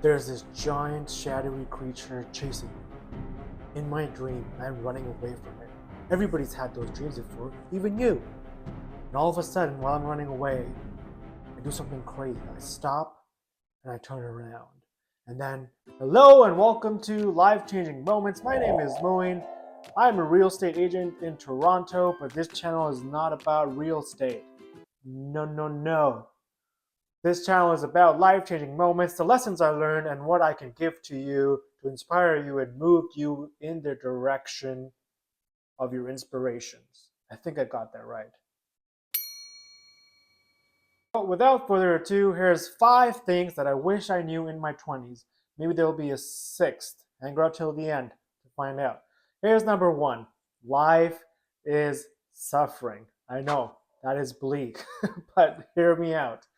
There's this giant shadowy creature chasing me. In my dream, I'm running away from it. Everybody's had those dreams before, even you. And all of a sudden, while I'm running away, I do something crazy. I stop and I turn around. And then, hello and welcome to Life Changing Moments. My name is Moeen. I'm a real estate agent in Toronto, but this channel is not about real estate. No. This channel is about life-changing moments, the lessons I learned, and what I can give to you to inspire you and move you in the direction of your inspirations. I think I got that right. But without further ado, here's 5 things that I wish I knew in my 20s. Maybe there'll be a 6th. Hang out till the end to find out. Here's number 1. Life is suffering. I know, that is bleak, but hear me out.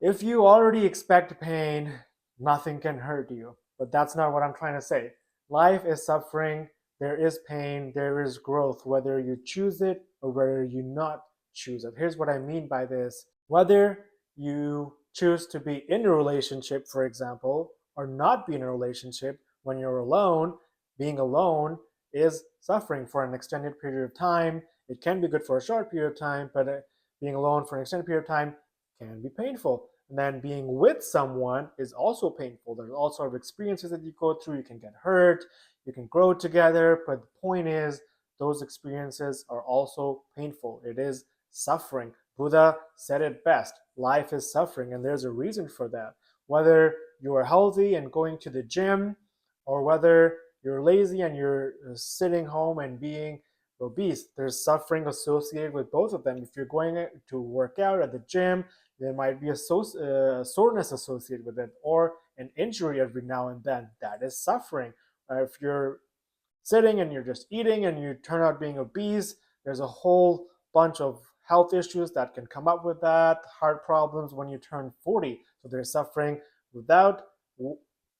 If you already expect pain, nothing can hurt you. But that's not what I'm trying to say. Life is suffering, there is pain, there is growth, whether you choose it or whether you not choose it. Here's what I mean by this. Whether you choose to be in a relationship, for example, or not be in a relationship, when you're alone, being alone is suffering for an extended period of time. It can be good for a short period of time, but being alone for an extended period of time can be painful. And then being with someone is also painful. There's all sort of experiences that you go through. You can get hurt, you can grow together, but the point is those experiences are also painful. It is suffering. Buddha said it best. Life is suffering, and there's a reason for that. Whether you are healthy and going to the gym, or whether you're lazy and you're sitting home and being obese, there's suffering associated with both of them. If you're going to work out at the gym, there might be a soreness associated with it, or an injury every now and then. That is suffering. If you're sitting and you're just eating and you turn out being obese, there's a whole bunch of health issues that can come up with that, heart problems when you turn 40. So they're suffering without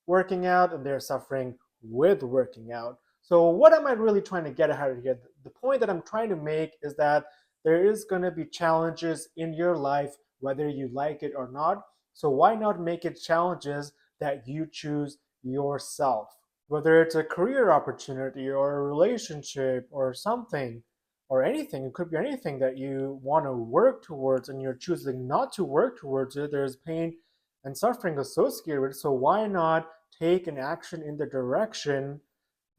working out, and they're suffering with working out. So what am I really trying to get at here? The point that I'm trying to make is that there is going to be challenges in your life, whether you like it or not. So why not make it challenges that you choose yourself? Whether it's a career opportunity or a relationship or something or anything, it could be anything that you want to work towards and you're choosing not to work towards it. There's pain and suffering associated with it. So why not take an action in the direction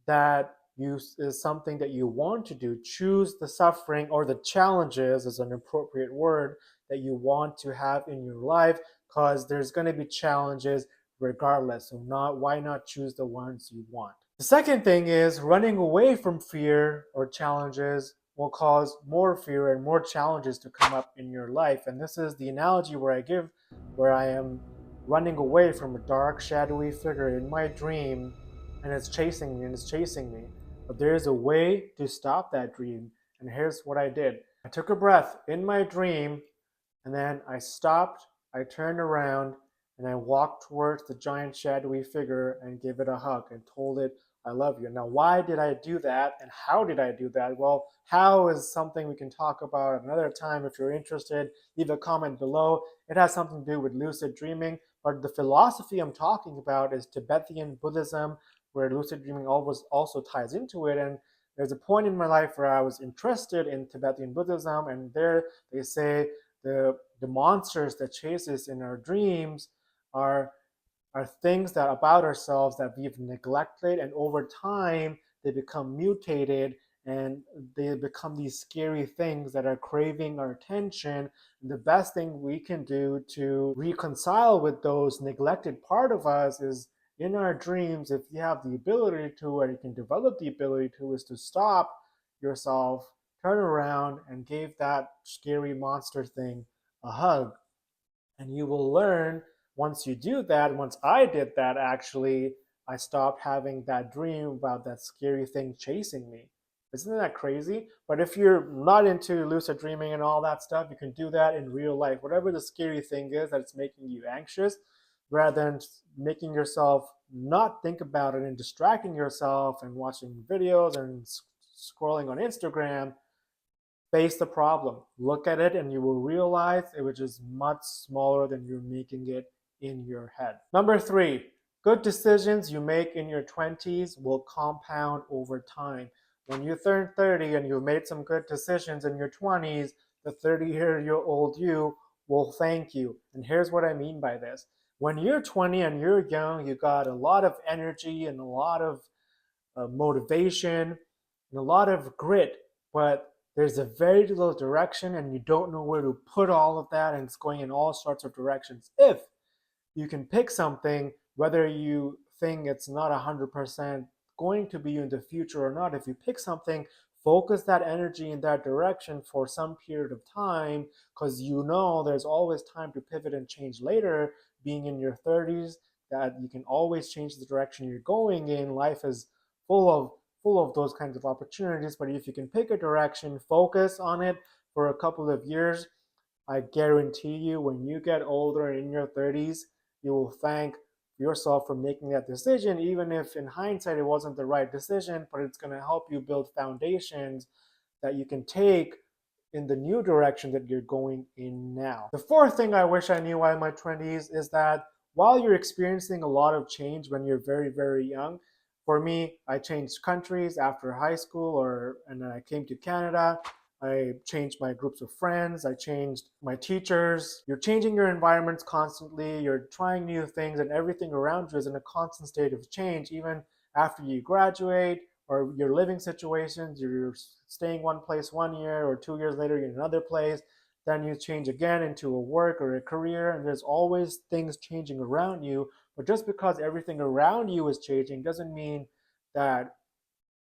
that is something that you want to do? Choose the suffering, or the challenges is an appropriate word, that you want to have in your life, because there's going to be challenges regardless. So why not choose the ones you want? The second thing is running away from fear or challenges will cause more fear and more challenges to come up in your life. And this is the analogy where I give, where I am running away from a dark, shadowy figure in my dream, and it's chasing me and it's chasing me. But there is a way to stop that dream. And here's what I did. I took a breath in my dream, and then I stopped, I turned around, and I walked towards the giant shadowy figure and gave it a hug and told it, I love you. Now, why did I do that and how did I do that? Well, how is something we can talk about another time. If you're interested, leave a comment below. It has something to do with lucid dreaming, but the philosophy I'm talking about is Tibetan Buddhism, where lucid dreaming always also ties into it. And there's a point in my life where I was interested in Tibetan Buddhism, and there they say the monsters that chase us in our dreams are things that about ourselves that we've neglected, and over time they become mutated and they become these scary things that are craving our attention. And the best thing we can do to reconcile with those neglected part of us is, in our dreams, if you have the ability to, or you can develop the ability to, is to stop yourself, turn around, and give that scary monster thing a hug. And you will learn, once you do that, once I did that actually, I stopped having that dream about that scary thing chasing me. Isn't that crazy? But if you're not into lucid dreaming and all that stuff, you can do that in real life. Whatever the scary thing is that's making you anxious, rather than making yourself not think about it and distracting yourself and watching videos and scrolling on Instagram, face the problem. Look at it and you will realize it was just much smaller than you're making it in your head. Number 3, good decisions you make in your 20s will compound over time. When you turn 30 and you've made some good decisions in your 20s, the 30-year-old you will thank you. And here's what I mean by this. When you're 20 and you're young, you got a lot of energy and a lot of motivation and a lot of grit, but there's a very little direction and you don't know where to put all of that, and it's going in all sorts of directions. If you can pick something, whether you think it's not 100% going to be in the future or not, if you pick something, focus that energy in that direction for some period of time, because you know there's always time to pivot and change later. Being in your 30s, that you can always change the direction you're going in. Life is full of those kinds of opportunities, but if you can pick a direction, focus on it for a couple of years, I guarantee you when you get older in your 30s, you will thank yourself for making that decision, even if in hindsight it wasn't the right decision, but it's going to help you build foundations that you can take in the new direction that you're going in now. The fourth thing I wish I knew while in my 20s is that while you're experiencing a lot of change when you're very, very young, for me, I changed countries after high school, and then I came to Canada. I changed my groups of friends. I changed my teachers. You're changing your environments constantly. You're trying new things, and everything around you is in a constant state of change. Even after you graduate, or your living situations, you're staying one place 1 year, or 2 years later you're in another place. Then you change again into a work or a career, and there's always things changing around you. But just because everything around you is changing doesn't mean that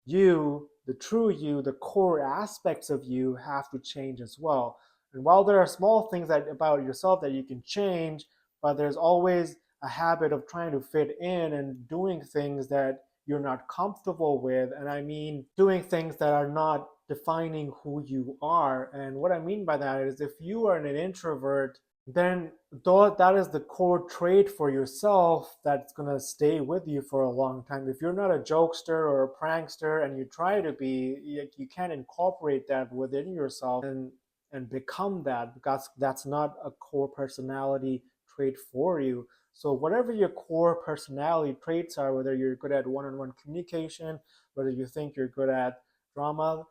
you, the true you, the core aspects of you have to change as well. And while there are small things about yourself that you can change, but there's always a habit of trying to fit in and doing things that you're not comfortable with. And I mean doing things that are not defining who you are. And what I mean by that is if you are an introvert, then that is the core trait for yourself that's going to stay with you for a long time. If you're not a jokester or a prankster and you try to be, you can't incorporate that within yourself and become that, because that's not a core personality trait for you. So whatever your core personality traits are, whether you're good at one-on-one communication, whether you think you're good at drama,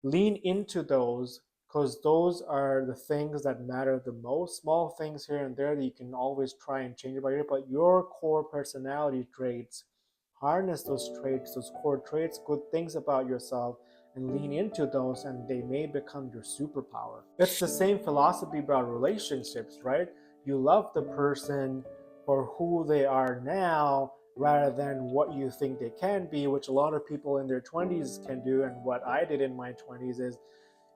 lean into those, because those are the things that matter the most. Small things here and there that you can always try and change about it, but your core personality traits, harness those traits, those core traits, good things about yourself, and lean into those, and they may become your superpower. It's the same philosophy about relationships, right? You love the person for who they are now rather than what you think they can be, which a lot of people in their 20s can do. And what I did in my 20s is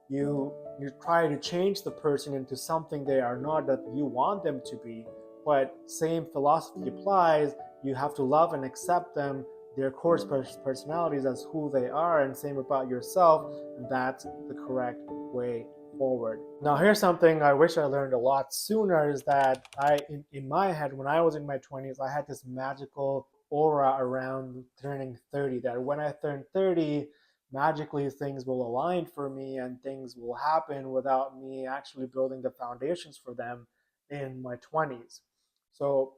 you try to change the person into something they are not, that you want them to be. But same philosophy applies. You have to love and accept them, their core personalities, as who they are, and same about yourself, and that's the correct way forward. Now here's something I wish I learned a lot sooner, is that in my head, when I was in my 20s, I had this magical aura around turning 30, that when I turned 30, magically things will align for me and things will happen without me actually building the foundations for them in my 20s. So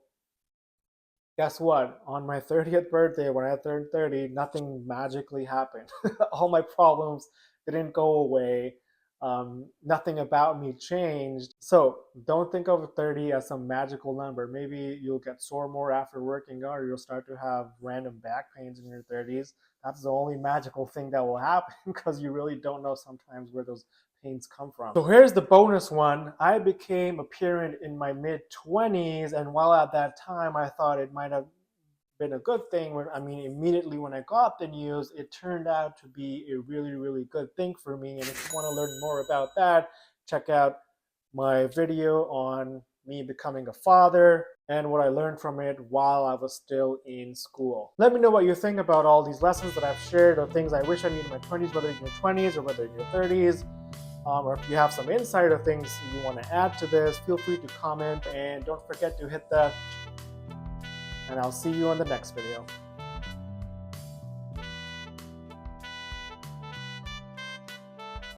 guess what? On my 30th birthday, when I turned 30, nothing magically happened. All my problems didn't go away. Nothing about me changed. So don't think of 30 as some magical number. Maybe you'll get sore more after working out, or you'll start to have random back pains in your 30s. That's the only magical thing that will happen, because you really don't know sometimes where those pains come from. So here's the bonus one. I became a parent in my mid-20s, and while at that time I thought it might have been a good thing, immediately when I got the news, it turned out to be a really, really good thing for me. And if you want to learn more about that, check out my video on me becoming a father and what I learned from it while I was still in school. Let me know what you think about all these lessons that I've shared, or things I wish I knew in my 20s, whether in your 20s or whether in your 30s. Or if you have some insight or things you want to add to this, feel free to comment, and don't forget to hit the, and I'll see you on the next video.